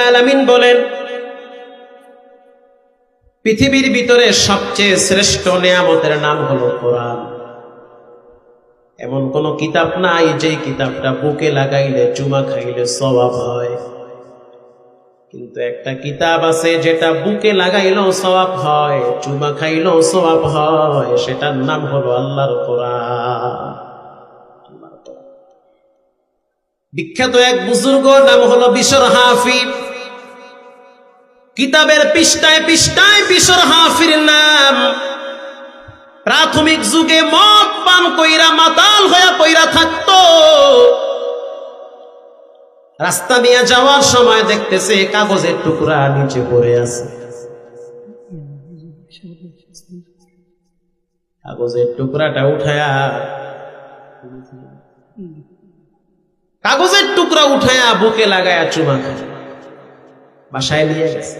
আলামিন বলেন, পৃথিবীর ভিতরে সবচেয়ে শ্রেষ্ঠ নিয়ামতের নাম হলো কোরআন। এমন কোন কিতাব নাই যে কিতাবটা বুকে লাগাইলে চুমা খাইলে সওয়াব হয়, কিন্তু একটা কিতাব আছে যেটা বুকে লাগাইলেও সওয়াব হয়, চুমা খাইলেও সওয়াব হয়, সেটার নাম হলো আল্লাহর কোরআন। বিখ্যাত এক বুজুর্গ নাম হলো বিশর হাফি। কিতাবের পৃষ্ঠায় পৃষ্ঠায় বিশর হাফির নাম। প্রাথমিক যুগে মদ পান কইরা মাতাল হয়ে পইরা থাকতো। রাস্তা দিয়ে যাওয়ার সময় দেখতেছে কাগজের টুকরা নিচে পড়ে আছে। কাগজের টুকরাটা উঠায়া বুকে লাগায়া চুমা খায়, বাসায় নিয়ে গেছে।